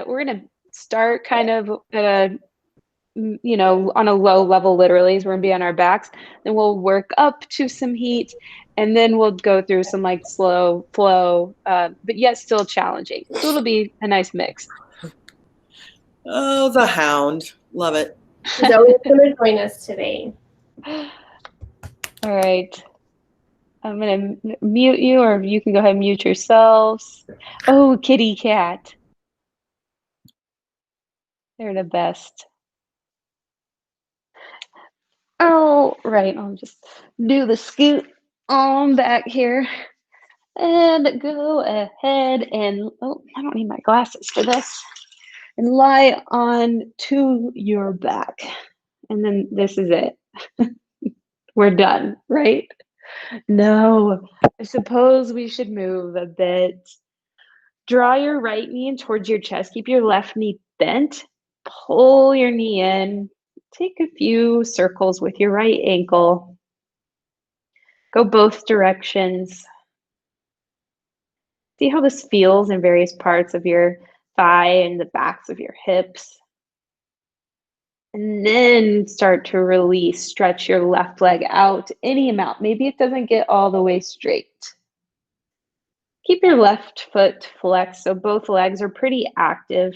gonna start kind of at a, on a low level, literally, as we're gonna be on our backs. Then we'll work up to some heat, and then we'll go through some like slow flow, but yet still challenging. So it'll be a nice mix. Oh, the hound. Love it. Zoe's going to join us today. All right. I'm going to mute you, or you can go ahead and mute yourselves. Oh, kitty cat. They're the best. Oh, right. I'll just do the scoot on back here. And go ahead and, oh, I don't need my glasses for this. And lie on to your back. And then this is it. We're done, right? No, I suppose we should move a bit. Draw your right knee in towards your chest. Keep your left knee bent. Pull your knee in. Take a few circles with your right ankle. Go both directions. See how this feels in various parts of your thigh and the backs of your hips. And then start to release. Stretch your left leg out any amount. Maybe it doesn't get all the way straight. Keep your left foot flexed so both legs are pretty active.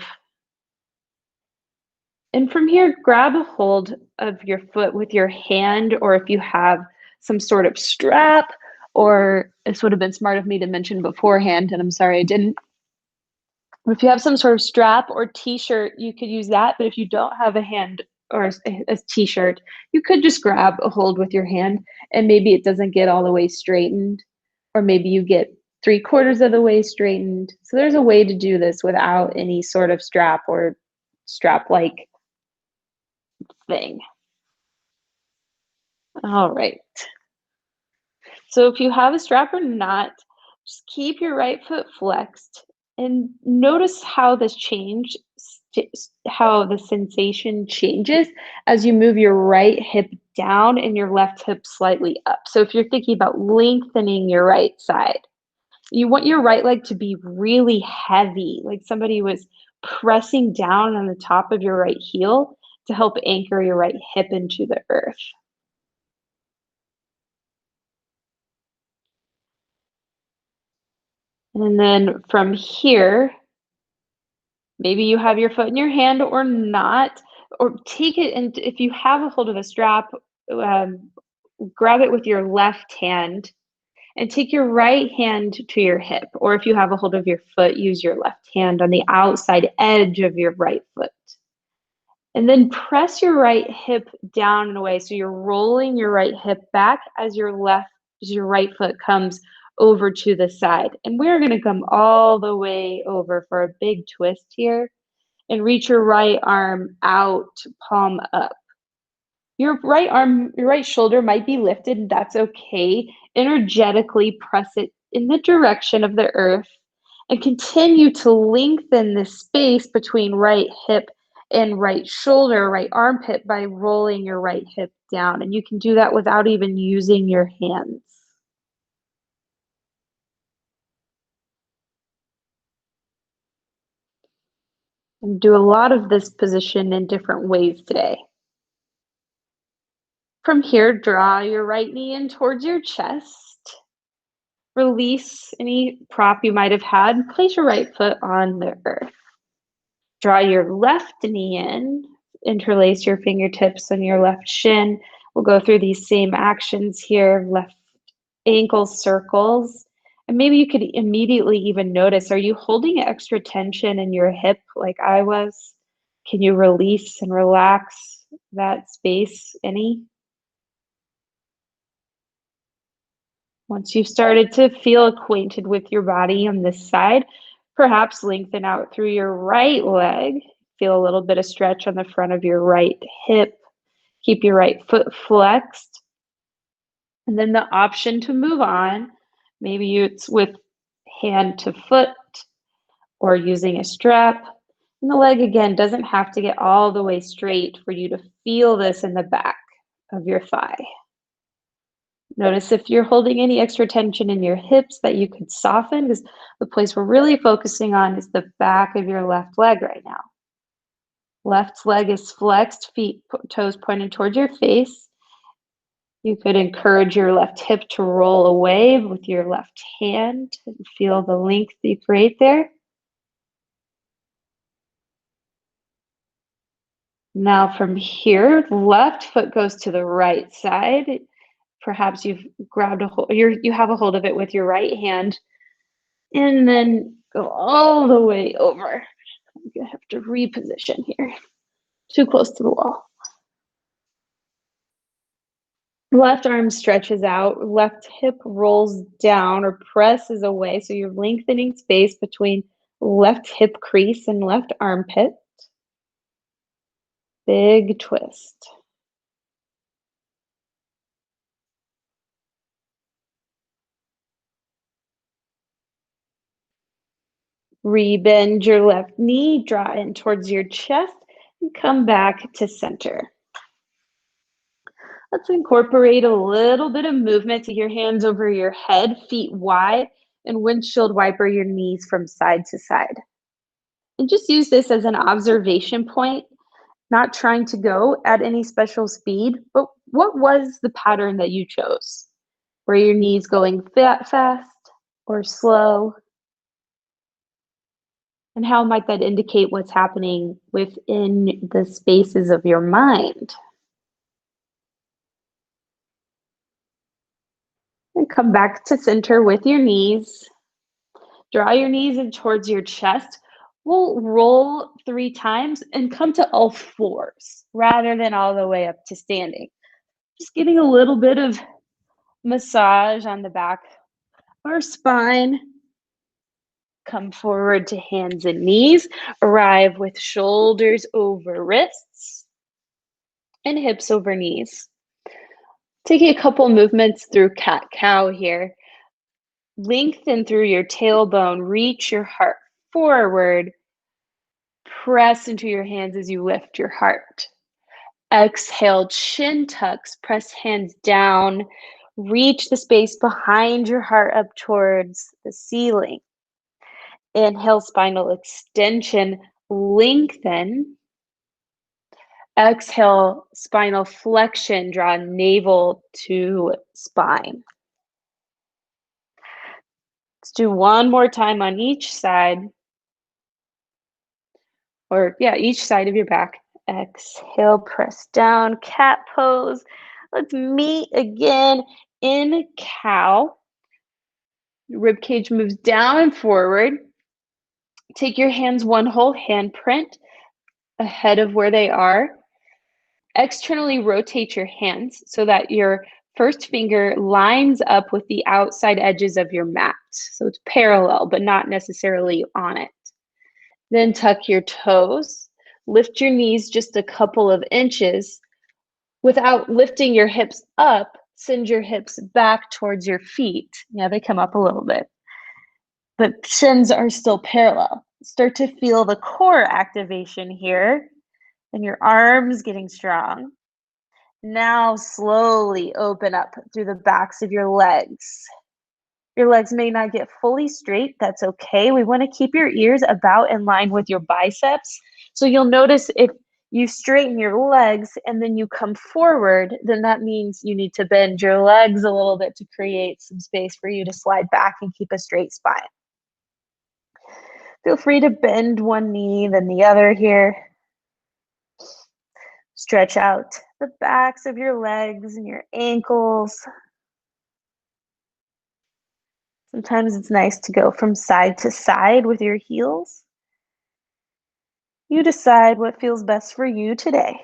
And from here, grab a hold of your foot with your hand, or if you have some sort of strap, or this would have been smart of me to mention beforehand, and I'm sorry I didn't. If you have some sort of strap or t-shirt, you could use that. But if you don't have a hand or a t-shirt, you could just grab a hold with your hand, and maybe it doesn't get all the way straightened, or maybe you get 3/4 of the way straightened. So there's a way to do this without any sort of strap or strap-like thing. All right. So if you have a strap or not, just keep your right foot flexed and notice how this change, how the sensation changes as you move your right hip down and your left hip slightly up. So if you're thinking about lengthening your right side, you want your right leg to be really heavy, like somebody was pressing down on the top of your right heel to help anchor your right hip into the earth. And then from here, maybe you have your foot in your hand or not, or take it, and if you have a hold of a strap, grab it with your left hand and take your right hand to your hip. Or if you have a hold of your foot, use your left hand on the outside edge of your right foot. And then press your right hip down and away. So you're rolling your right hip back as your right foot comes over to the side. And we're going to come all the way over for a big twist here and reach your right arm out, palm up. Your right shoulder might be lifted, and that's okay. Energetically press it in the direction of the earth and continue to lengthen the space between right hip and right shoulder, right armpit, by rolling your right hip down. And you can do that without even using your hands. And do a lot of this position in different ways today. From here, draw your right knee in towards your chest. Release any prop you might have had. Place your right foot on the earth. Draw your left knee in. Interlace your fingertips on your left shin. We'll go through these same actions here. Left ankle circles. And maybe you could immediately even notice, are you holding extra tension in your hip like I was? Can you release and relax that space any? Once you've started to feel acquainted with your body on this side, perhaps lengthen out through your right leg. Feel a little bit of stretch on the front of your right hip. Keep your right foot flexed. And then the option to move on, maybe it's with hand to foot or using a strap. And the leg, again, doesn't have to get all the way straight for you to feel this in the back of your thigh. Notice if you're holding any extra tension in your hips that you could soften, because the place we're really focusing on is the back of your left leg right now. Left leg is flexed, toes pointed towards your face. You could encourage your left hip to roll away with your left hand and feel the length you create there. Now from here, left foot goes to the right side. Perhaps you've grabbed a hold, you have a hold of it with your right hand, and then go all the way over. I'm gonna have to reposition here. Too close to the wall. Left arm stretches out, left hip rolls down or presses away, so you're lengthening space between left hip crease and left armpit. Big twist. Rebend your left knee, draw in towards your chest, and come back to center. Let's incorporate a little bit of movement to your hands over your head, feet wide, and windshield wiper your knees from side to side. And just use this as an observation point, not trying to go at any special speed, but what was the pattern that you chose? Were your knees going fast or slow? And how might that indicate what's happening within the spaces of your mind? And come back to center with your knees. Draw your knees in towards your chest. We'll roll 3 times and come to all fours rather than all the way up to standing. Just getting a little bit of massage on the back of our spine. Come forward to hands and knees. Arrive with shoulders over wrists and hips over knees. Taking a couple movements through cat-cow here. Lengthen through your tailbone, reach your heart forward. Press into your hands as you lift your heart. Exhale, chin tucks, press hands down. Reach the space behind your heart up towards the ceiling. Inhale, spinal extension, lengthen. Exhale, spinal flexion, draw navel to spine. Let's do one more time on each side. Or yeah, each side of your back. Exhale, press down, cat pose. Let's meet again in cow. Rib cage moves down and forward. Take your hands one whole handprint ahead of where they are. Externally rotate your hands so that your first finger lines up with the outside edges of your mat. So it's parallel, but not necessarily on it. Then tuck your toes. Lift your knees just a couple of inches. Without lifting your hips up, send your hips back towards your feet. Yeah, they come up a little bit. But shins are still parallel. Start to feel the core activation here. And your arms getting strong. Now slowly open up through the backs of your legs. Your legs may not get fully straight. That's okay. We want to keep your ears about in line with your biceps. So you'll notice if you straighten your legs and then you come forward, then that means you need to bend your legs a little bit to create some space for you to slide back and keep a straight spine. Feel free to bend one knee, then the other here. Stretch out the backs of your legs and your ankles. Sometimes it's nice to go from side to side with your heels. You decide what feels best for you today.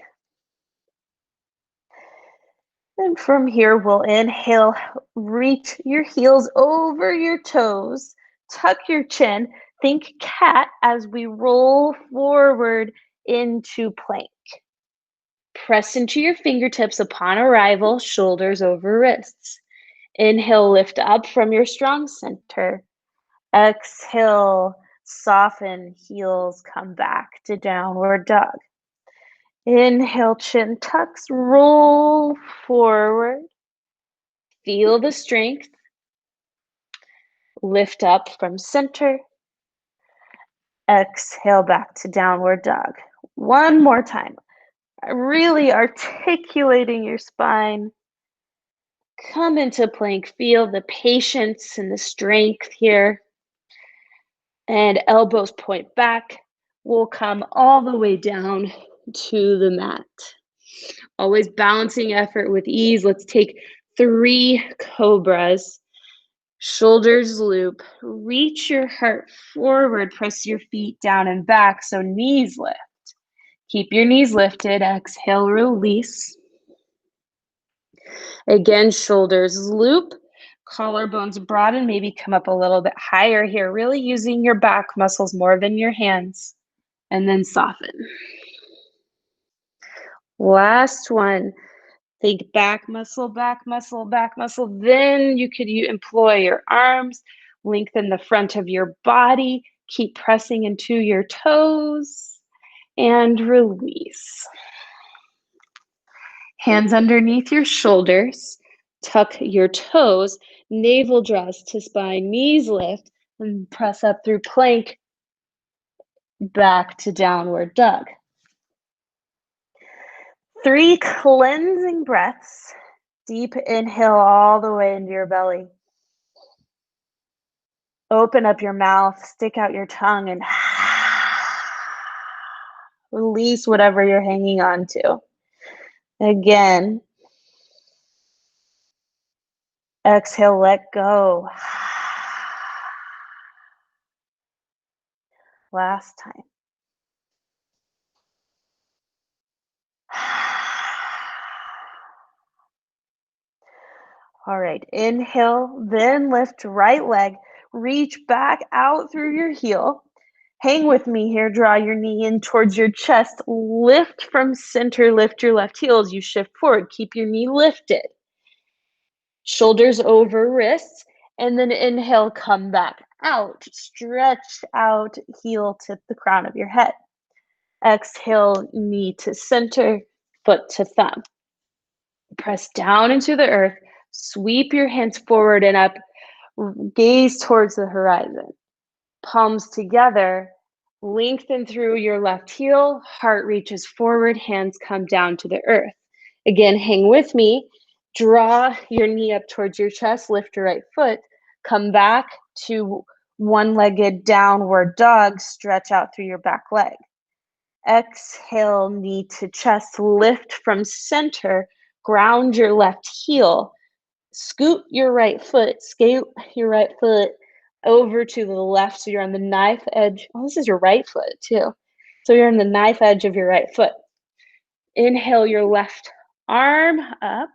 And from here, we'll inhale, reach your heels over your toes, tuck your chin, think cat as we roll forward into plank. Press into your fingertips upon arrival, shoulders over wrists. Inhale, lift up from your strong center. Exhale, soften, heels come back to downward dog. Inhale, chin tucks, roll forward. Feel the strength. Lift up from center. Exhale back to downward dog. One more time. Really articulating your spine. Come into plank. Feel the patience and the strength here. And elbows point back. We'll come all the way down to the mat. Always balancing effort with ease. Let's take 3 cobras. Shoulders loop. Reach your heart forward. Press your feet down and back. So knees lift. Keep your knees lifted. Exhale, release. Again, shoulders loop. Collarbones broaden. Maybe come up a little bit higher here. Really using your back muscles more than your hands. And then soften. Last one. Think back muscle, back muscle, back muscle. Then you could employ your arms, lengthen the front of your body, keep pressing into your toes, and release. Hands underneath your shoulders, tuck your toes, navel draws to spine, knees lift, and press up through plank, back to downward dog. 3 cleansing breaths. Deep inhale all the way into your belly. Open up your mouth, stick out your tongue, and release whatever you're hanging on to. Again. Exhale, let go. Last time. All right, inhale, then lift right leg. Reach back out through your heel. Hang with me here. Draw your knee in towards your chest. Lift from center. Lift your left heel as you shift forward. Keep your knee lifted. Shoulders over wrists. And then inhale, come back out. Stretch out, heel to the crown of your head. Exhale, knee to center, foot to thumb. Press down into the earth. Sweep your hands forward and up. Gaze towards the horizon. Palms together. Lengthen through your left heel. Heart reaches forward. Hands come down to the earth. Again, hang with me. Draw your knee up towards your chest. Lift your right foot. Come back to one-legged downward dog. Stretch out through your back leg. Exhale, knee to chest. Lift from center. Ground your left heel. Scoot your right foot. Scoot your right foot over to the left. So you're on the knife edge. Oh, this is your right foot too. So you're on the knife edge of your right foot. Inhale your left arm up.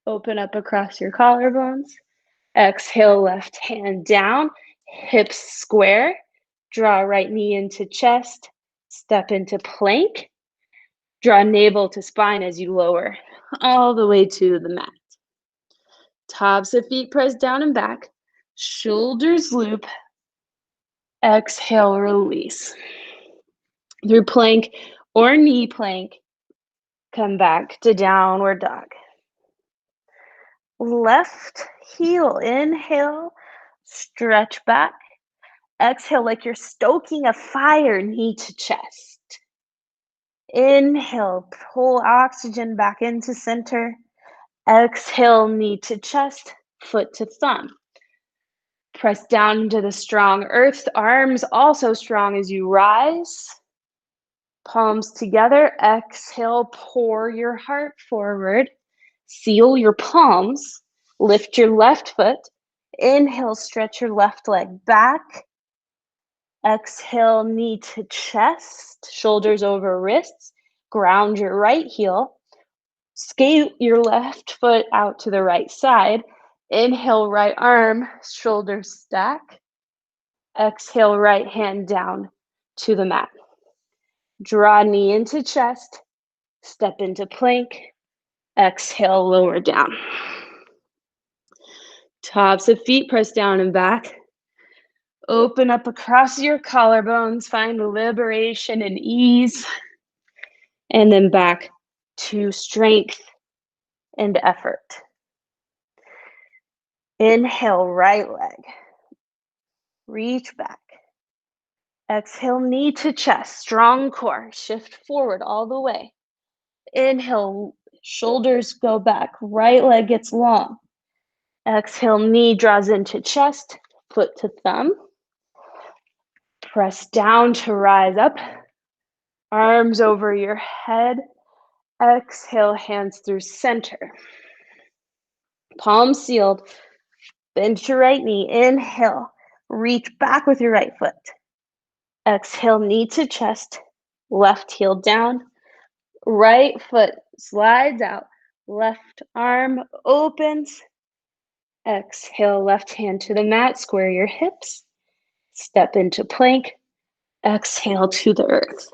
Open up across your collarbones. Exhale, left hand down. Hips square. Draw right knee into chest. Step into plank. Draw navel to spine as you lower all the way to the mat. Tops of feet press down and back. Shoulders loop. Exhale, release. Through plank or knee plank, come back to downward dog. Left heel, inhale, stretch back. Exhale like you're stoking a fire, knee to chest. Inhale, pull oxygen back into center. Exhale, knee to chest, foot to thumb. Press down into the strong earth. Arms also strong as you rise. Palms together. Exhale, pour your heart forward. Seal your palms. Lift your left foot. Inhale, stretch your left leg back. Exhale, knee to chest, shoulders over wrists. Ground your right heel. Skate your left foot out to the right side. Inhale, right arm, shoulders stack. Exhale, right hand down to the mat. Draw knee into chest. Step into plank. Exhale, lower down. Tops of feet press down and back. Open up across your collarbones. Find liberation and ease. And then back to strength and effort. Inhale, right leg. Reach back. Exhale, knee to chest, strong core. Shift forward all the way. Inhale, shoulders go back. Right leg gets long. Exhale, knee draws into chest, foot to thumb. Press down to rise up. Arms over your head. Exhale, hands through center. Palms sealed. Bend your right knee. Inhale, reach back with your right foot. Exhale, knee to chest. Left heel down. Right foot slides out. Left arm opens. Exhale, left hand to the mat. Square your hips. Step into plank. Exhale to the earth.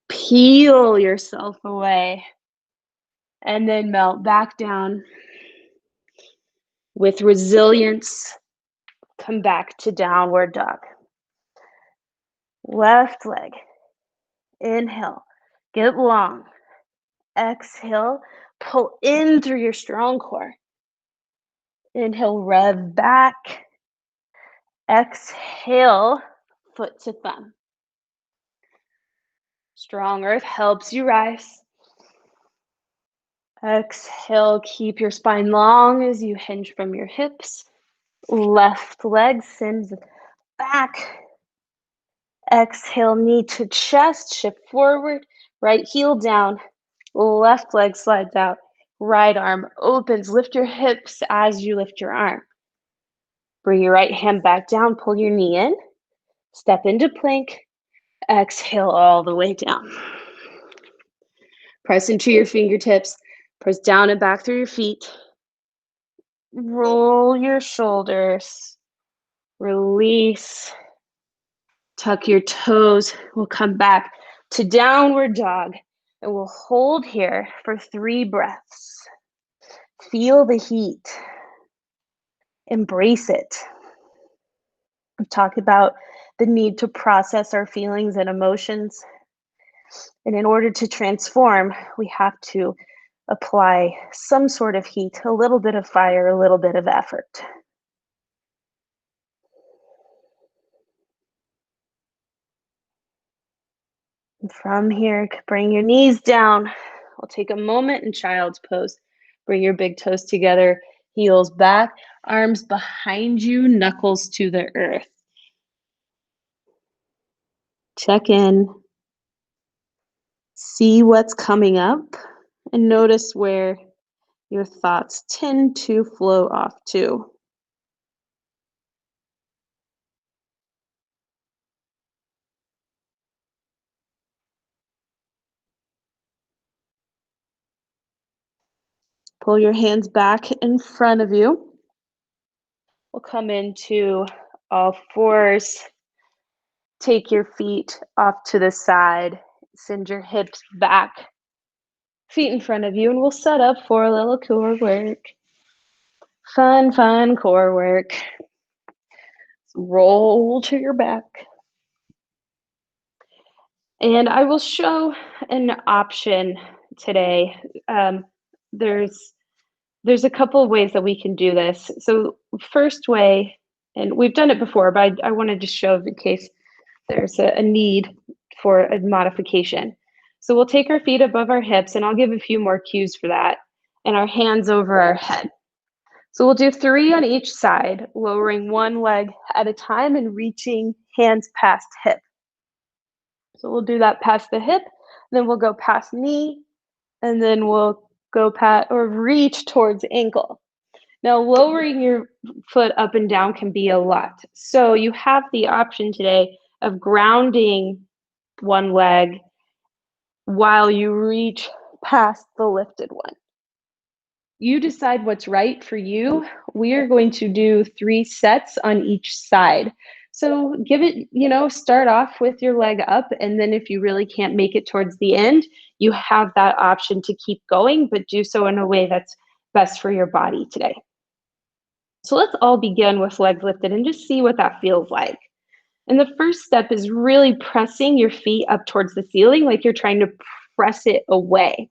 Peel yourself away. And then melt back down. With resilience, come back to downward dog. Left leg. Inhale. Get long. Exhale. Pull in through your strong core. Inhale, rev back. Exhale, foot to thumb. Strong earth helps you rise. Exhale, keep your spine long as you hinge from your hips. Left leg sends back. Exhale, knee to chest, shift forward. Right heel down. Left leg slides out. Right arm opens. Lift your hips as you lift your arm. Bring your right hand back down. Pull your knee in. Step into plank. Exhale all the way down. Press into your fingertips. Press down and back through your feet. Roll your shoulders. Release. Tuck your toes. We'll come back to downward dog. And we'll hold here for 3 breaths. Feel the heat. Embrace it. We've talked about the need to process our feelings and emotions. And in order to transform, we have to apply some sort of heat, a little bit of fire, a little bit of effort. And from here, bring your knees down. We'll take a moment in child's pose. Bring your big toes together, heels back, arms behind you, knuckles to the earth. Check in. See what's coming up and notice where your thoughts tend to flow off to. Pull your hands back in front of you. We'll come into all fours. Take your feet off to the side. Send your hips back. Feet in front of you, and we'll set up for a little core work. Fun core work. Roll to your back. And I will show an option today. There's a couple of ways that we can do this. So first way, and we've done it before, but I wanted to show in case there's a need for a modification. So we'll take our feet above our hips, and I'll give a few more cues for that, and our hands over our head. So we'll do 3 on each side, lowering one leg at a time and reaching hands past hip. So we'll do that past the hip, then we'll go past knee, and then we'll go past or reach towards ankle. Now, lowering your foot up and down can be a lot. So you have the option today of grounding one leg while you reach past the lifted one. You decide what's right for you. We are going to do 3 sets on each side. So give it, start off with your leg up, and then if you really can't make it towards the end, you have that option to keep going, but do so in a way that's best for your body today. So let's all begin with legs lifted and just see what that feels like. And the first step is really pressing your feet up towards the ceiling like you're trying to press it away.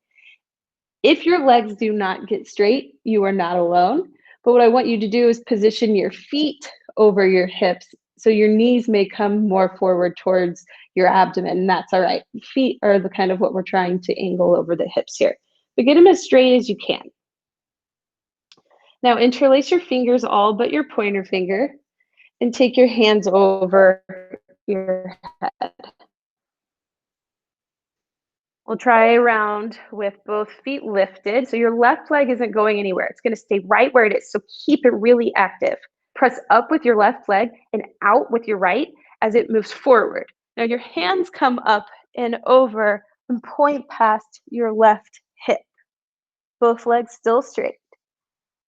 If your legs do not get straight, you are not alone, But what I want you to do is position your feet over your hips so your knees may come more forward towards your abdomen, and that's all right. Feet are the kind of what we're trying to angle over the hips here. But get them as straight as you can. Now interlace your fingers all but your pointer finger and take your hands over your head. We'll try around with both feet lifted. So your left leg isn't going anywhere. It's going to stay right where it is. So keep it really active. Press up with your left leg and out with your right as it moves forward. Now your hands come up and over and point past your left hip. Both legs still straight.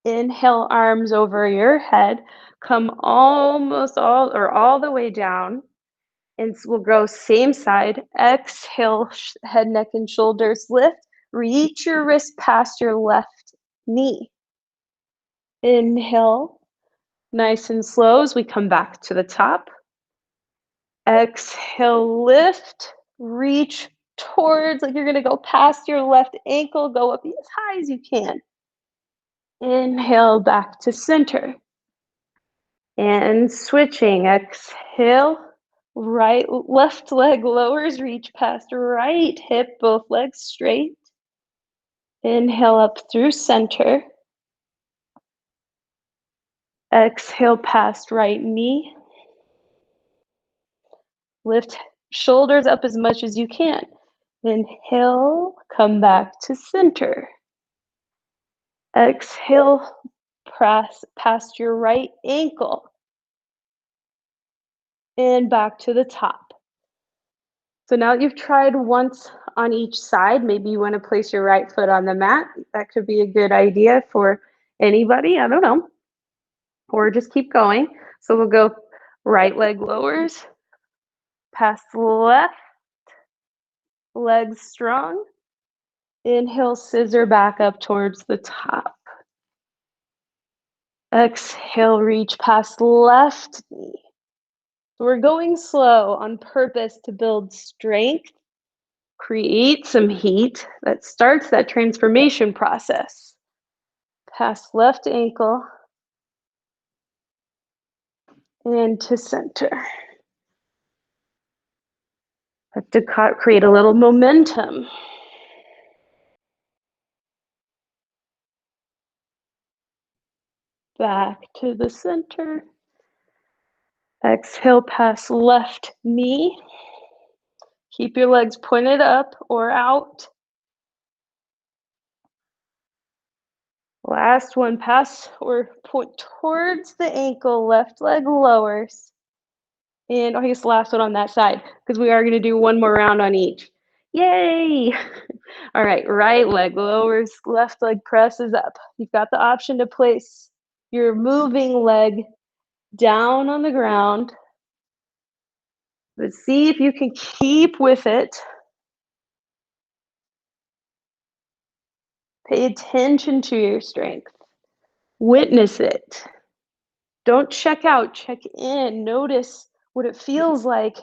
Inhale, arms over your head. Come almost all the way down. And we'll go same side. Exhale, head, neck, and shoulders lift. Reach your wrist past your left knee. Inhale, nice and slow as we come back to the top. Exhale, lift. Reach towards, like you're going to go past your left ankle. Go up as high as you can. Inhale, back to center. And switching. Exhale. Left leg lowers, reach past right hip, both legs straight. Inhale up through center. Exhale past right knee. Lift shoulders up as much as you can. Inhale, come back to center. Exhale, press past your right ankle. And back to the top. So now you've tried once on each side. Maybe you want to place your right foot on the mat. That could be a good idea for anybody. I don't know. Or just keep going. So we'll go right leg lowers, past left, legs strong. Inhale, scissor back up towards the top. Exhale, reach past left knee. So we're going slow on purpose to build strength. Create some heat that starts that transformation process. Past left ankle and to center. Have to create a little momentum. Back to the center. Exhale past left knee. Keep your legs pointed up or out. Last one, pass or point towards the ankle, left leg lowers. And I guess last one on that side, because we are going to do one more round on each. Yay! All right, right leg lowers, left leg presses up. You've got the option to place your moving leg down on the ground. But see if you can keep with it. Pay attention to your strength. Witness it. Don't check out, check in. Notice what it feels like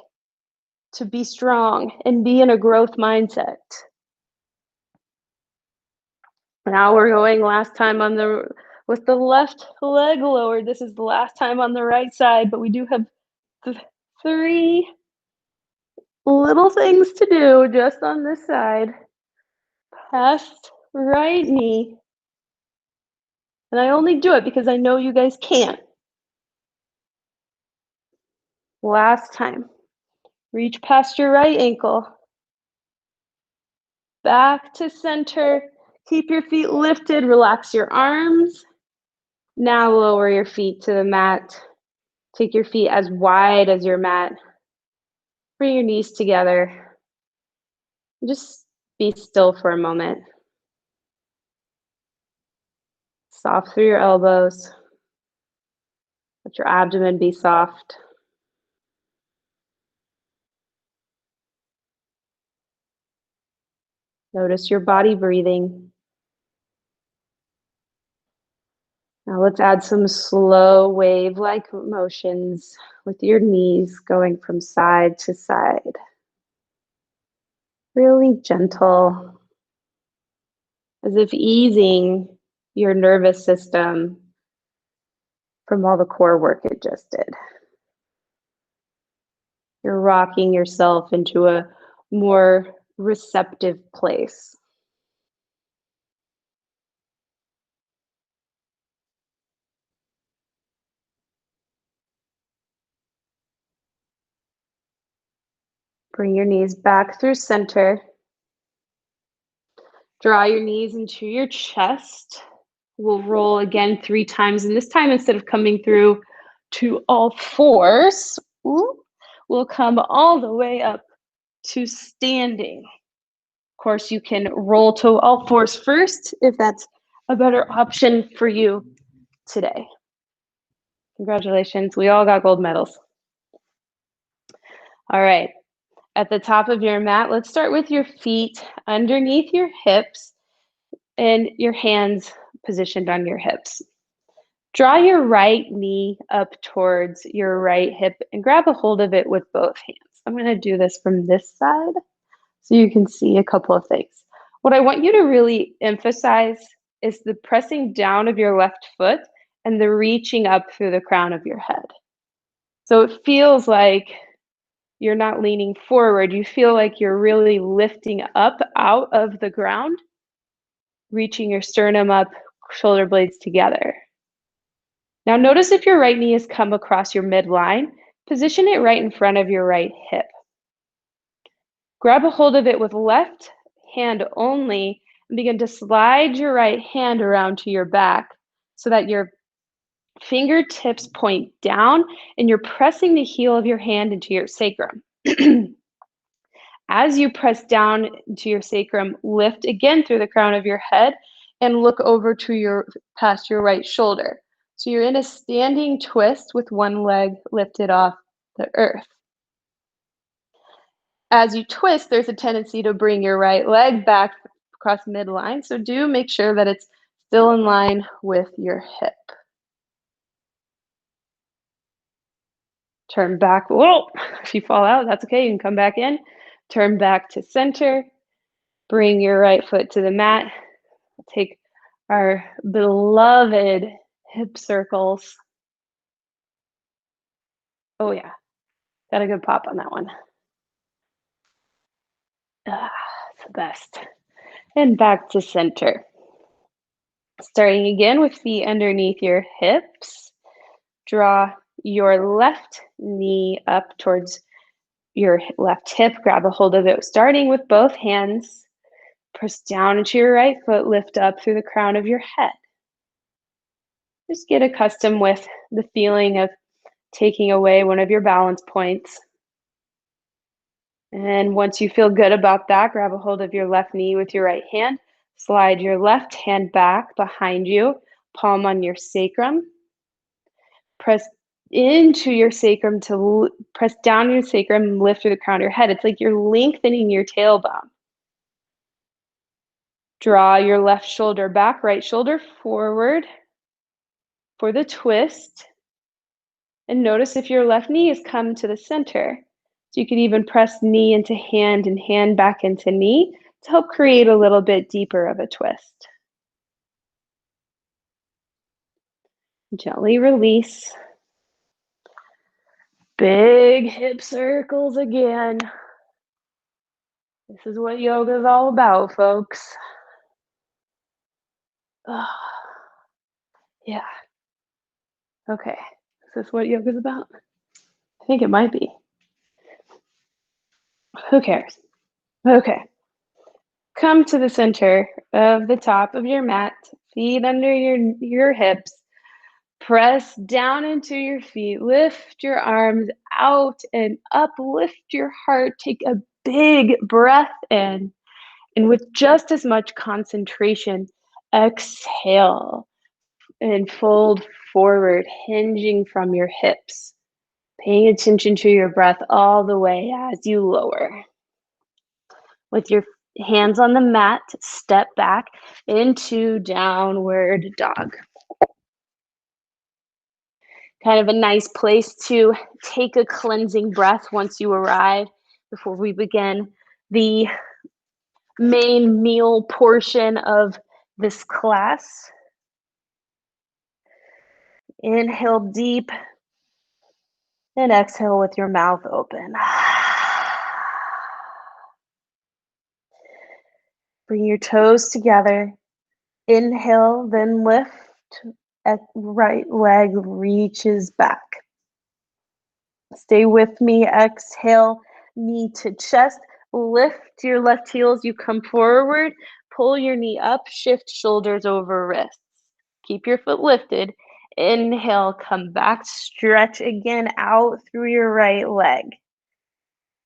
to be strong and be in a growth mindset. Now we're going last time with the left leg lowered. This is the last time on the right side, but we do have 3 little things to do just on this side. Past right knee. And I only do it because I know you guys can't. Last time. Reach past your right ankle. Back to center. Keep your feet lifted. Relax your arms. Now lower your feet to the mat. Take your feet as wide as your mat. Bring your knees together. Just be still for a moment. Soft through your elbows. Let your abdomen be soft. Notice your body breathing. Now let's add some slow wave-like motions with your knees going from side to side. Really gentle, as if easing your nervous system from all the core work it just did. You're rocking yourself into a more receptive place. Bring your knees back through center. Draw your knees into your chest. We'll roll again 3 times, and this time instead of coming through to all fours, we'll come all the way up to standing. Of course, you can roll to all fours first if that's a better option for you today. Congratulations, we all got gold medals. All right, at the top of your mat, let's start with your feet underneath your hips and your hands positioned on your hips. Draw your right knee up towards your right hip and grab a hold of it with both hands. I'm going to do this from this side so you can see a couple of things. What I want you to really emphasize is the pressing down of your left foot and the reaching up through the crown of your head. So it feels like you're not leaning forward. You feel like you're really lifting up out of the ground, reaching your sternum up, shoulder blades together. Now notice if your right knee has come across your midline, position it right in front of your right hip. Grab a hold of it with left hand only and begin to slide your right hand around to your back so that your fingertips point down and you're pressing the heel of your hand into your sacrum. As you press down into your sacrum, lift again through the crown of your head and look over to past your right shoulder. So you're in a standing twist with one leg lifted off the earth. As you twist, there's a tendency to bring your right leg back across midline. So do make sure that it's still in line with your hip. Turn back. Whoa, if you fall out, that's okay. You can come back in. Turn back to center. Bring your right foot to the mat. Take our beloved hip circles. Oh yeah, got a good pop on that one. It's the best. And back to center. Starting again with feet underneath your hips. Draw your left knee up towards your left hip. Grab a hold of it, starting with both hands. Press down into your right foot, lift up through the crown of your head. Just get accustomed with the feeling of taking away one of your balance points. And once you feel good about that, grab a hold of your left knee with your right hand. Slide your left hand back behind you, palm on your sacrum. Press into your sacrum to press down your sacrum and lift through the crown of your head. It's like you're lengthening your tailbone. Draw your left shoulder back, right shoulder forward for the twist. And notice if your left knee has come to the center. So you can even press knee into hand and hand back into knee to help create a little bit deeper of a twist. Gently release. Big hip circles again. This is what yoga is all about, folks. Oh, yeah. Okay. Is this what yoga is about? I think it might be. Who cares? Okay. Come to the center of the top of your mat, feet under your hips. Press down into your feet. Lift your arms out and up. Lift your heart. Take a big breath in. And with just as much concentration, exhale and fold forward, hinging from your hips. Paying attention to your breath all the way as you lower. With your hands on the mat, step back into downward dog. Kind of a nice place to take a cleansing breath once you arrive before we begin the main meal portion of this class. Inhale deep and exhale with your mouth open. Bring your toes together. Inhale, then lift. Right leg reaches back. Stay with me. Exhale, knee to chest. Lift your left heel as you come forward. Pull your knee up. Shift shoulders over wrists. Keep your foot lifted. Inhale, come back. Stretch again out through your right leg.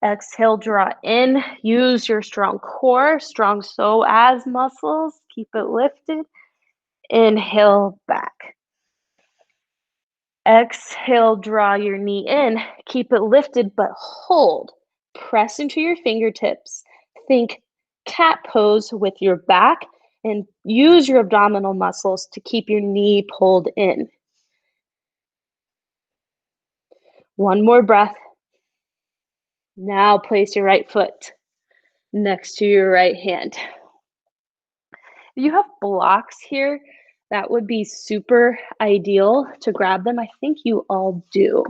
Exhale, draw in. Use your strong core, strong psoas muscles. Keep it lifted. Inhale, back. Exhale, draw your knee in. Keep it lifted, but hold. Press into your fingertips. Think cat pose with your back and use your abdominal muscles to keep your knee pulled in. One more breath. Now place your right foot next to your right hand. If you have blocks here, that would be super ideal to grab them. I think you all do.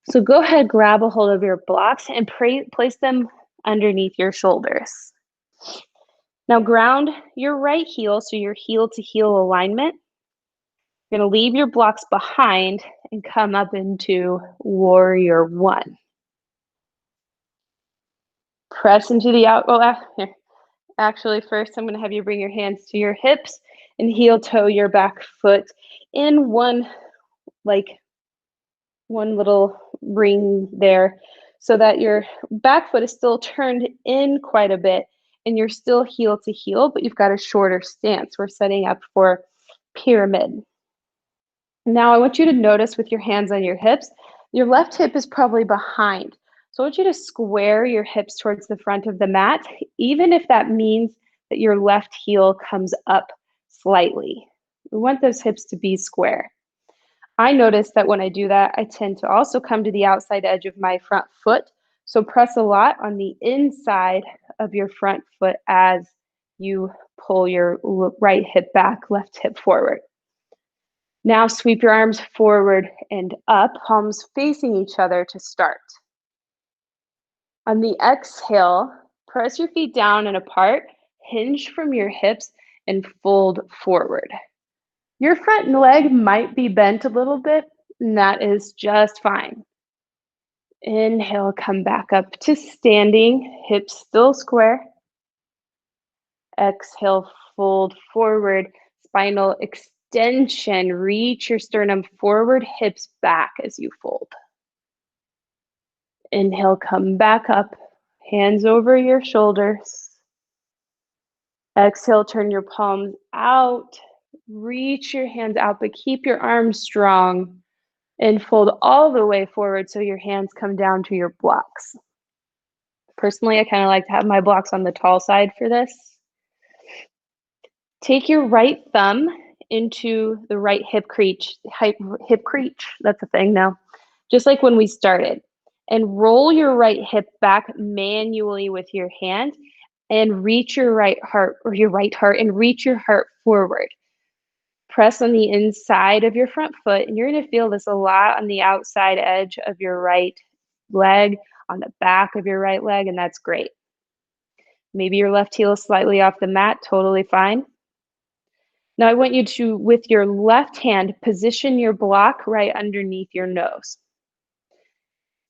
So go ahead, grab a hold of your blocks and place them underneath your shoulders. Now ground your right heel, so your heel to heel alignment. You're going to leave your blocks behind and come up into warrior one. Press into the out. Here. Actually, first I'm going to have you bring your hands to your hips and heel toe your back foot in one little ring there, so that your back foot is still turned in quite a bit and you're still heel to heel, but you've got a shorter stance. We're setting up for pyramid. Now I want you to notice with your hands on your hips, your left hip is probably behind. So I want you to square your hips towards the front of the mat, even if that means that your left heel comes up slightly. We want those hips to be square. I notice that when I do that, I tend to also come to the outside edge of my front foot. So press a lot on the inside of your front foot as you pull your right hip back, left hip forward. Now sweep your arms forward and up, palms facing each other to start. On the exhale, press your feet down and apart, hinge from your hips, and fold forward. Your front leg might be bent a little bit, and that is just fine. Inhale, come back up to standing, hips still square. Exhale, fold forward, spinal extension. Reach your sternum forward, hips back as you fold. Inhale, come back up, hands over your shoulders. Exhale, turn your palms out. Reach your hands out, but keep your arms strong. And fold all the way forward so your hands come down to your blocks. Personally, I kind of like to have my blocks on the tall side for this. Take your right thumb into the right hip crease. Hip crease, that's a thing now. Just like when we started. And roll your right hip back manually with your hand and reach your right heart and reach your heart forward. Press on the inside of your front foot, and you're going to feel this a lot on the outside edge of your right leg, on the back of your right leg, and that's great. Maybe your left heel is slightly off the mat, totally fine. Now I want you to, with your left hand, position your block right underneath your nose.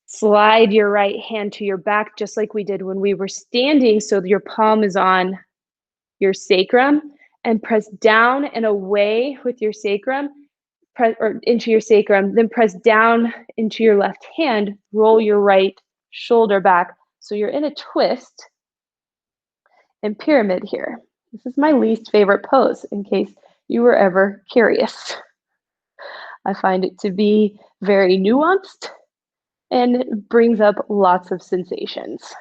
Slide your right hand to your back, just like we did when we were standing, so your palm is on your sacrum, and press down and away with your sacrum, or into your sacrum, then press down into your left hand, roll your right shoulder back. So you're in a twist and pyramid here. This is my least favorite pose, in case you were ever curious. I find it to be very nuanced and it brings up lots of sensations,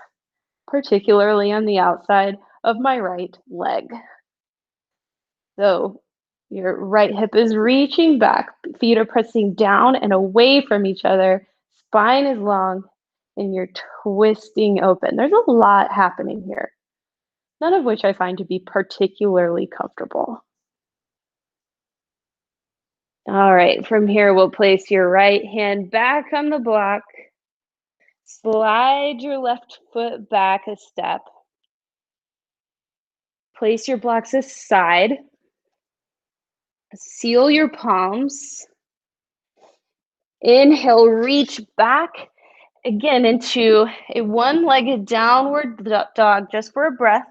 particularly on the outside of my right leg. So your right hip is reaching back, feet are pressing down and away from each other, spine is long, and you're twisting open. There's a lot happening here, none of which I find to be particularly comfortable. All right, from here, we'll place your right hand back on the block. Slide your left foot back a step. Place your blocks aside. Seal your palms. Inhale, reach back again into a one-legged downward dog just for a breath.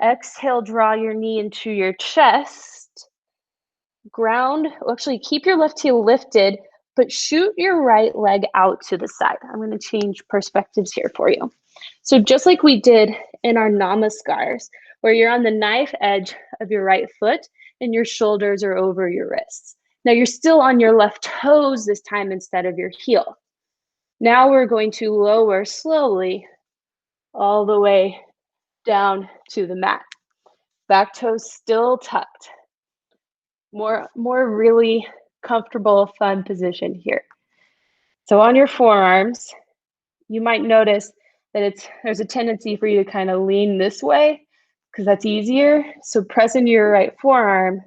Exhale, draw your knee into your chest. Ground, actually keep your left heel lifted, but shoot your right leg out to the side. I'm going to change perspectives here for you. So just like we did in our namaskars, where you're on the knife edge of your right foot and your shoulders are over your wrists. Now you're still on your left toes this time instead of your heel. Now we're going to lower slowly all the way down to the mat. Back toes still tucked. More really comfortable, fun position here. So on your forearms, you might notice that there's a tendency for you to kind of lean this way because that's easier. So press into your right forearm,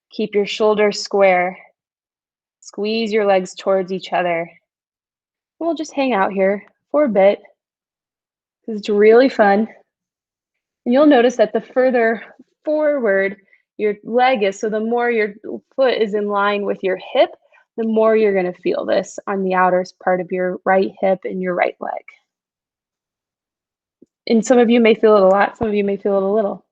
keep your shoulders square, squeeze your legs towards each other. We'll just hang out here for a bit because it's really fun. And you'll notice that the further forward your leg is, so the more your foot is in line with your hip, the more you're going to feel this on the outer part of your right hip and your right leg. And some of you may feel it a lot, some of you may feel it a little.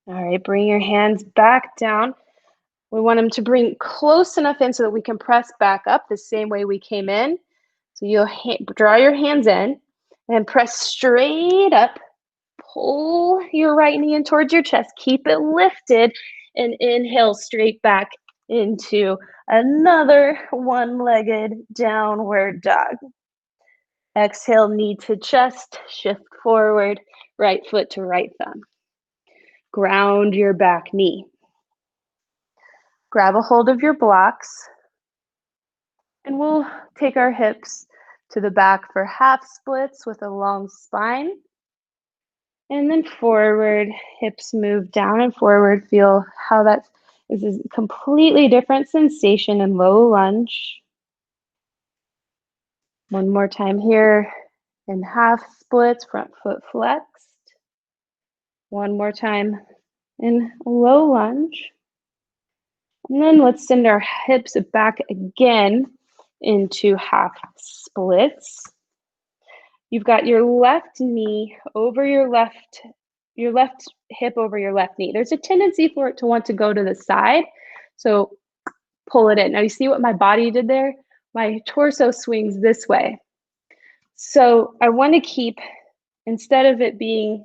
All right, bring your hands back down. We want them to bring close enough in so that we can press back up the same way we came in. So you'll draw your hands in and press straight up. Pull your right knee in towards your chest. Keep it lifted and inhale straight back into another one-legged downward dog. Exhale, knee to chest, shift forward, right foot to right thumb. Ground your back knee. Grab a hold of your blocks, and we'll take our hips to the back for half splits with a long spine. And then forward, hips move down and forward. Feel how that is a completely different sensation in low lunge. One more time here in half splits, front foot flexed. One more time in low lunge. And then let's send our hips back again into half splits. You've got your left knee over your left hip over your left knee. There's a tendency for it to want to go to the side, so pull it in. Now you see what my body did there? My torso swings this way. So I want to keep, instead of it being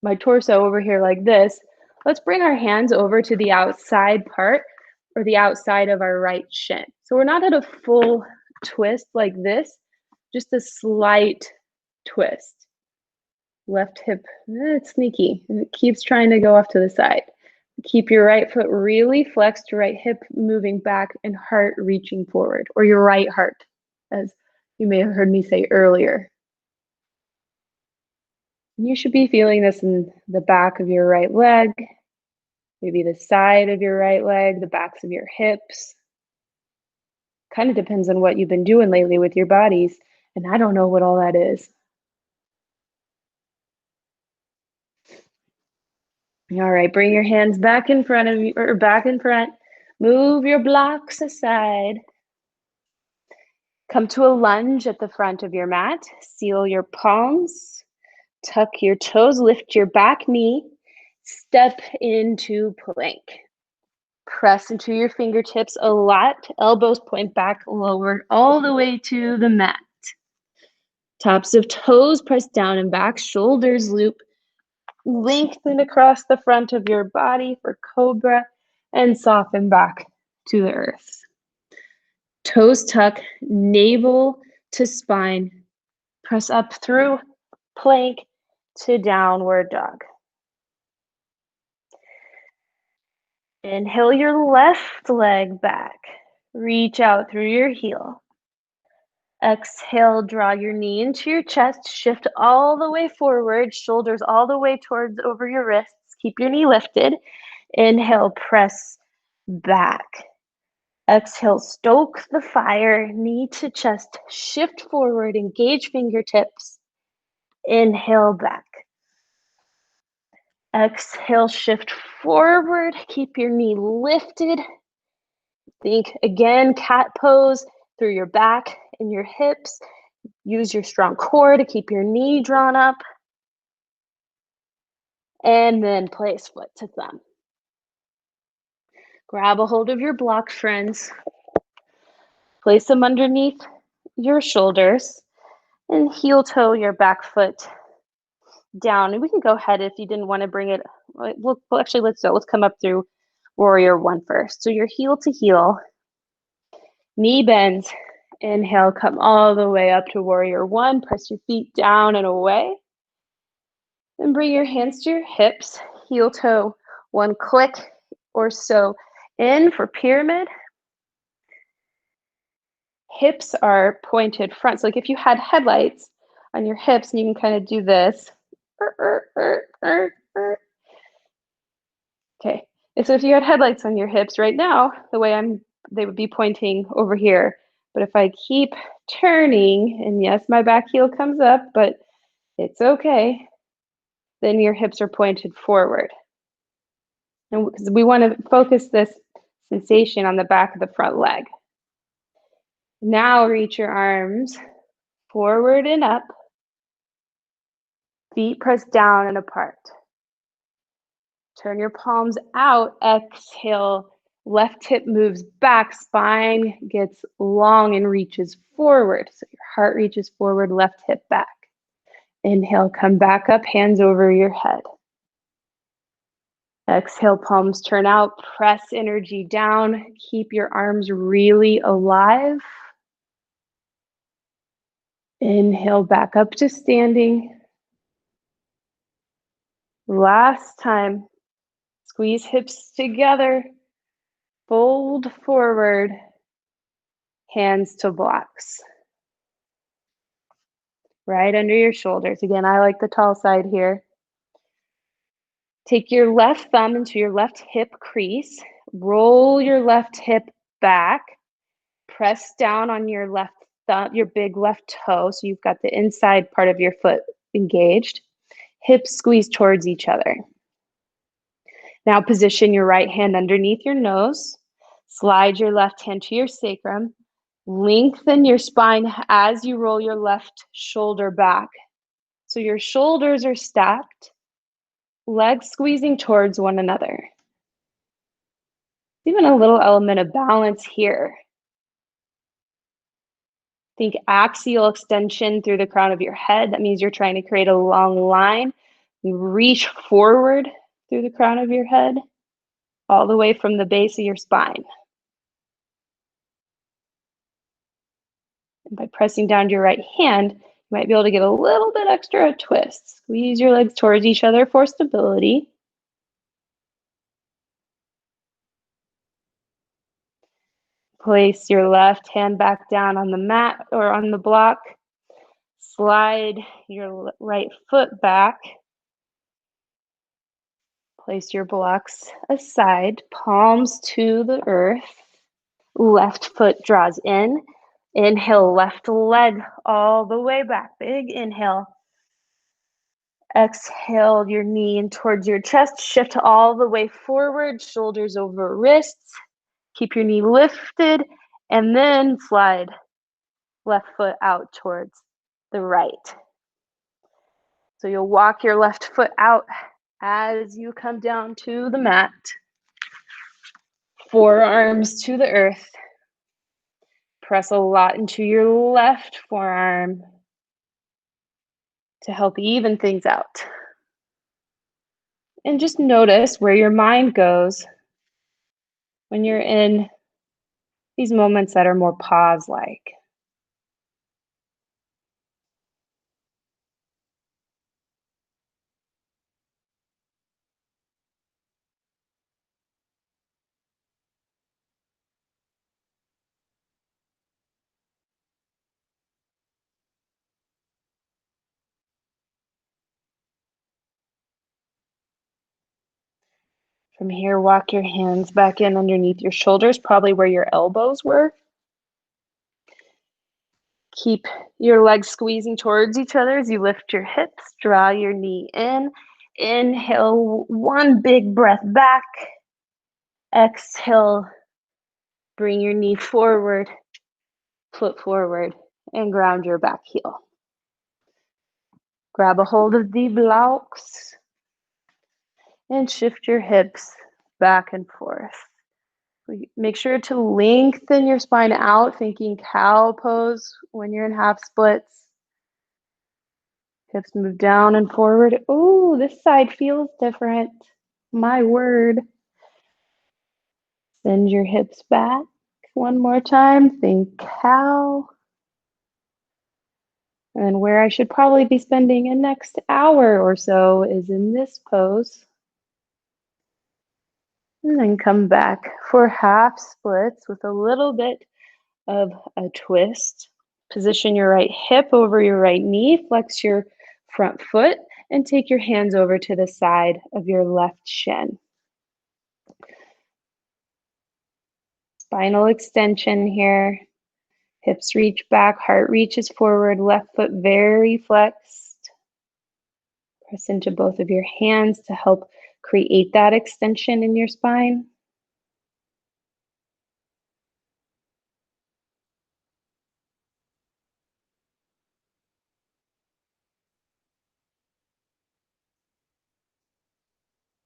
my torso over here like this, let's bring our hands over to the outside part or the outside of our right shin. So we're not at a full twist like this, just a slight twist. Left hip, it's sneaky. It keeps trying to go off to the side. Keep your right foot really flexed, right hip moving back, and heart reaching forward, or your right heart, as you may have heard me say earlier. You should be feeling this in the back of your right leg, maybe the side of your right leg, the backs of your hips. Kind of depends on what you've been doing lately with your bodies, and I don't know what all that is. All right, bring your hands back in front of you, or back in front. Move your blocks aside. Come to a lunge at the front of your mat. Seal your palms. Tuck your toes, lift your back knee. Step into plank. Press into your fingertips a lot. Elbows point back, lower all the way to the mat. Tops of toes press down and back. Shoulders loop. Lengthen across the front of your body for cobra and soften back to the earth. Toes tuck, navel to spine. Press up through plank to downward dog. Inhale your left leg back. Reach out through your heel. Exhale, draw your knee into your chest, shift all the way forward, shoulders all the way towards over your wrists. Keep your knee lifted. Inhale, press back. Exhale, stoke the fire, knee to chest, shift forward, engage fingertips. Inhale, back. Exhale, shift forward, keep your knee lifted. Think again, cat pose through your back and your hips. Use your strong core to keep your knee drawn up. And then place foot to thumb. Grab a hold of your block, friends. Place them underneath your shoulders and heel toe your back foot down. And we can go ahead if you didn't want to bring it. Well, actually, let's come up through warrior one first. So you're heel to heel, knee bends. Inhale, come all the way up to warrior one. Press your feet down and away. Then bring your hands to your hips, heel toe, one click or so in for pyramid. Hips are pointed front. So like if you had headlights on your hips, and you can kind of do this. Okay, and so if you had headlights on your hips right now, the way they would be pointing over here. But if I keep turning, and yes, my back heel comes up, but it's okay, then your hips are pointed forward. And because we want to focus this sensation on the back of the front leg. Now reach your arms forward and up. Feet pressed down and apart. Turn your palms out. Exhale. Left hip moves back. Spine gets long and reaches forward. So your heart reaches forward, left hip back. Inhale, come back up, hands over your head. Exhale, palms turn out. Press energy down. Keep your arms really alive. Inhale, back up to standing. Last time. Squeeze hips together. Fold forward. Hands to blocks. Right under your shoulders. Again, I like the tall side here. Take your left thumb into your left hip crease. Roll your left hip back. Press down on your left thumb, your big left toe, so you've got the inside part of your foot engaged. Hips squeeze towards each other. Now position your right hand underneath your nose. Slide your left hand to your sacrum. Lengthen your spine as you roll your left shoulder back. So your shoulders are stacked, legs squeezing towards one another. Even a little element of balance here. Think axial extension through the crown of your head. That means you're trying to create a long line. Reach forward through the crown of your head, all the way from the base of your spine. And by pressing down to your right hand, you might be able to get a little bit extra twist. Squeeze your legs towards each other for stability. Place your left hand back down on the mat or on the block. Slide your right foot back. Place your blocks aside, palms to the earth. Left foot draws in. Inhale, left leg all the way back. Big inhale. Exhale your knee in towards your chest. Shift all the way forward, shoulders over wrists. Keep your knee lifted, and then slide left foot out towards the right. So you'll walk your left foot out as you come down to the mat. Forearms to the earth. Press a lot into your left forearm to help even things out. And just notice where your mind goes when you're in these moments that are more pause-like. From here, walk your hands back in underneath your shoulders, probably where your elbows were. Keep your legs squeezing towards each other as you lift your hips. Draw your knee in. Inhale, one big breath back. Exhale, bring your knee forward, foot forward, and ground your back heel. Grab a hold of the blocks and shift your hips back and forth. Make sure to lengthen your spine out, thinking cow pose when you're in half splits. Hips move down and forward. Oh, this side feels different. My word. Send your hips back. One more time. Think cow. And where I should probably be spending a next hour or so is in this pose. And then come back for half splits with a little bit of a twist. Position your right hip over your right knee, flex your front foot, and take your hands over to the side of your left shin. Spinal extension here. Hips reach back, heart reaches forward, left foot very flexed. Press into both of your hands to help create that extension in your spine.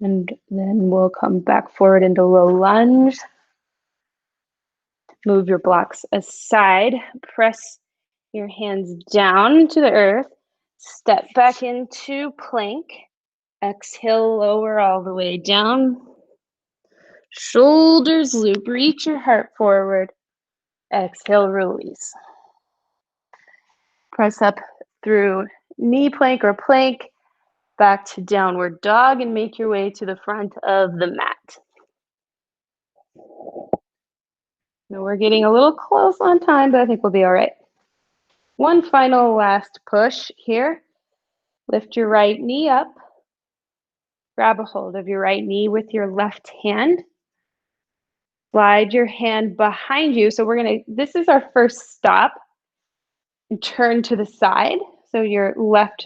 And then we'll come back forward into low lunge. Move your blocks aside. Press your hands down to the earth. Step back into plank. Exhale, lower all the way down. Shoulders loop. Reach your heart forward. Exhale, release. Press up through knee plank or plank. Back to downward dog and make your way to the front of the mat. Now we're getting a little close on time, but I think we'll be all right. One final last push here. Lift your right knee up. Grab a hold of your right knee with your left hand. Slide your hand behind you. So this is our first stop. And turn to the side. So your left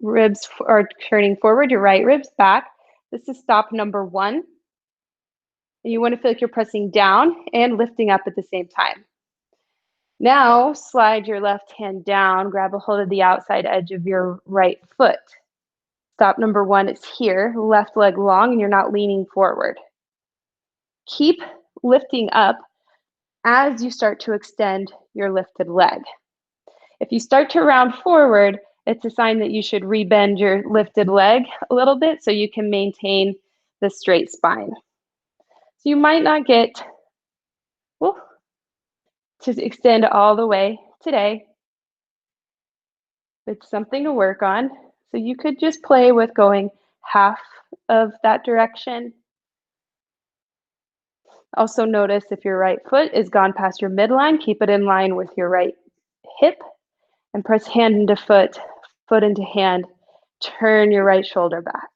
ribs are turning forward, your right ribs back. This is stop number 1. And you want to feel like you're pressing down and lifting up at the same time. Now, slide your left hand down, grab a hold of the outside edge of your right foot. Stop number 1 is here, left leg long, and you're not leaning forward. Keep lifting up as you start to extend your lifted leg. If you start to round forward, it's a sign that you should rebend your lifted leg a little bit so you can maintain the straight spine. So you might not get to extend all the way today. It's something to work on. So you could just play with going half of that direction. Also notice if your right foot is gone past your midline, keep it in line with your right hip and press hand into foot, foot into hand. Turn your right shoulder back.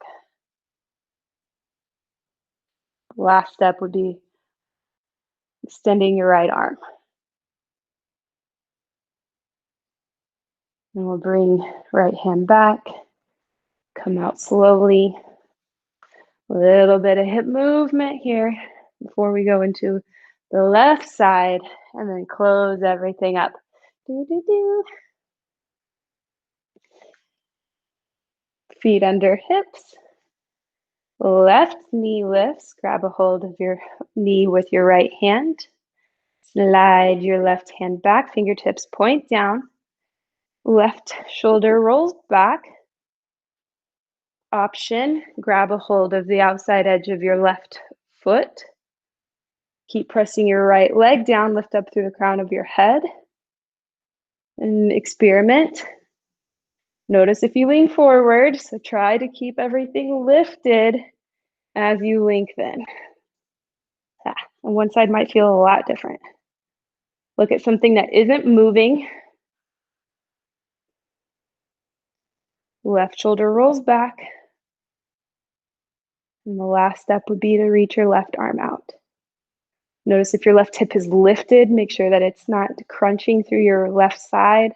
Last step would be extending your right arm. And we'll bring right hand back, come out slowly. A little bit of hip movement here before we go into the left side and then close everything up. Feet under hips. Left knee lifts. Grab a hold of your knee with your right hand. Slide your left hand back. Fingertips point down. Left shoulder rolls back. Option, grab a hold of the outside edge of your left foot. Keep pressing your right leg down, lift up through the crown of your head. And experiment. Notice if you lean forward, so try to keep everything lifted as you lengthen. And one side might feel a lot different. Look at something that isn't moving. Left shoulder rolls back. And the last step would be to reach your left arm out. Notice if your left hip is lifted, make sure that it's not crunching through your left side.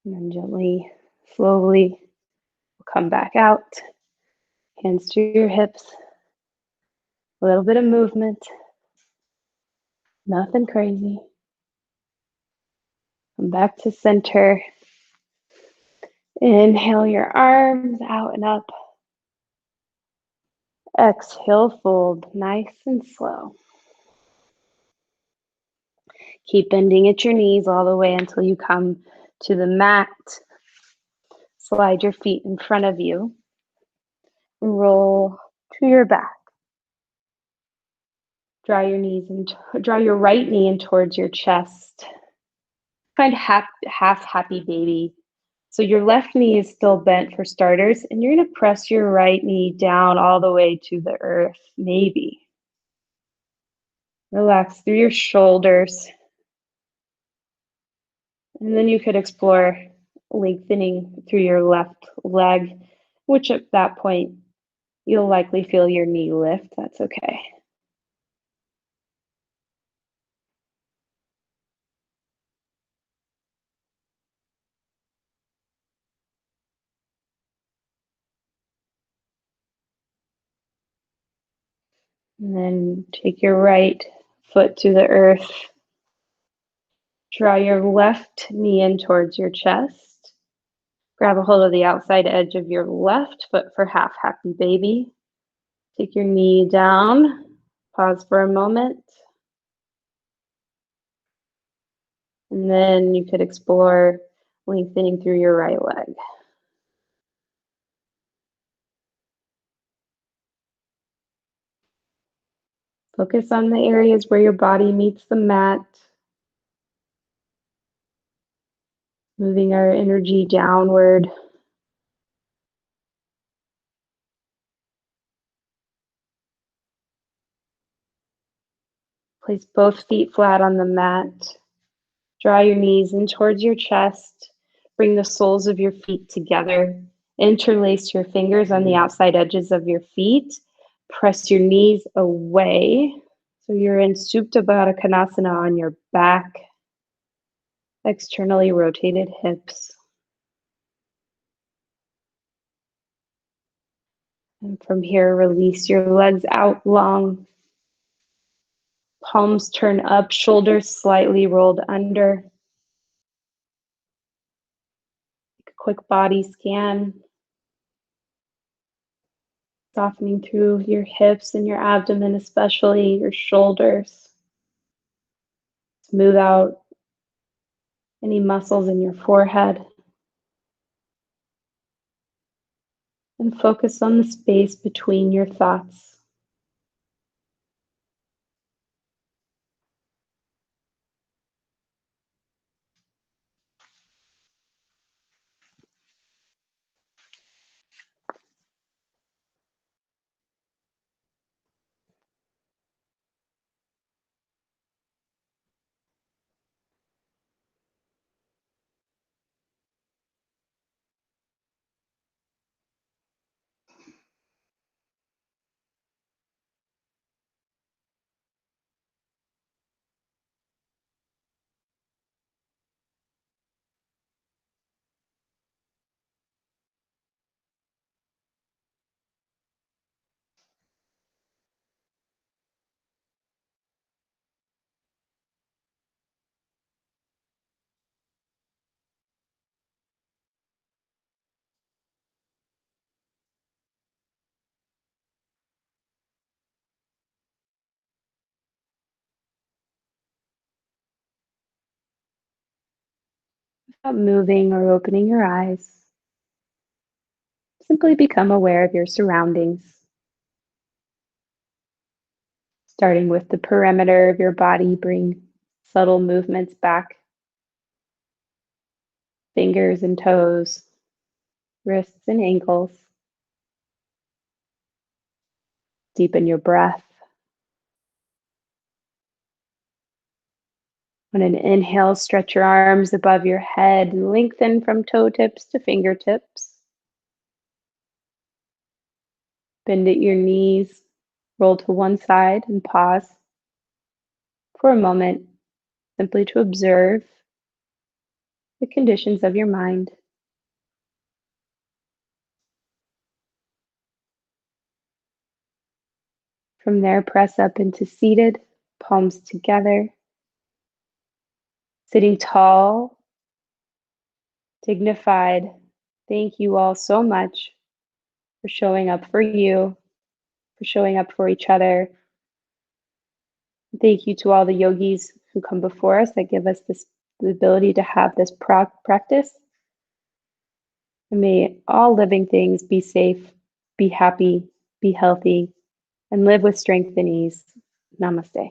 And then gently, slowly come back out. Hands to your hips. A little bit of movement. Nothing crazy. Come back to center. Inhale your arms out and up. Exhale, fold nice and slow. Keep bending at your knees all the way until you come to the mat. Slide your feet in front of you. Roll to your back. Draw your right knee in towards your chest. Find half happy baby. So your left knee is still bent for starters, and you're going to press your right knee down all the way to the earth, maybe. Relax through your shoulders. And then you could explore lengthening through your left leg, which at that point, you'll likely feel your knee lift. That's okay. And then take your right foot to the earth. Draw your left knee in towards your chest. Grab a hold of the outside edge of your left foot for half happy baby. Take your knee down. Pause for a moment. And then you could explore lengthening through your right leg. Focus on the areas where your body meets the mat. Moving our energy downward. Place both feet flat on the mat. Draw your knees in towards your chest. Bring the soles of your feet together. Interlace your fingers on the outside edges of your feet. Press your knees away. So you're in Supta Baddha Konasana on your back. Externally rotated hips. And from here, release your legs out long. Palms turn up, shoulders slightly rolled under. Take a quick body scan. Softening through your hips and your abdomen, especially your shoulders. Smooth out any muscles in your forehead. And focus on the space between your thoughts. Without moving or opening your eyes, simply become aware of your surroundings. Starting with the perimeter of your body, bring subtle movements back. Fingers and toes, wrists and ankles. Deepen your breath. On an inhale, stretch your arms above your head, lengthen from toe tips to fingertips. Bend at your knees, roll to one side and pause for a moment, simply to observe the conditions of your mind. From there, press up into seated, palms together, sitting tall, dignified. Thank you all so much for showing up for you, for showing up for each other. Thank you to all the yogis who come before us that give us the ability to have this practice. And may all living things be safe, be happy, be healthy, and live with strength and ease. Namaste.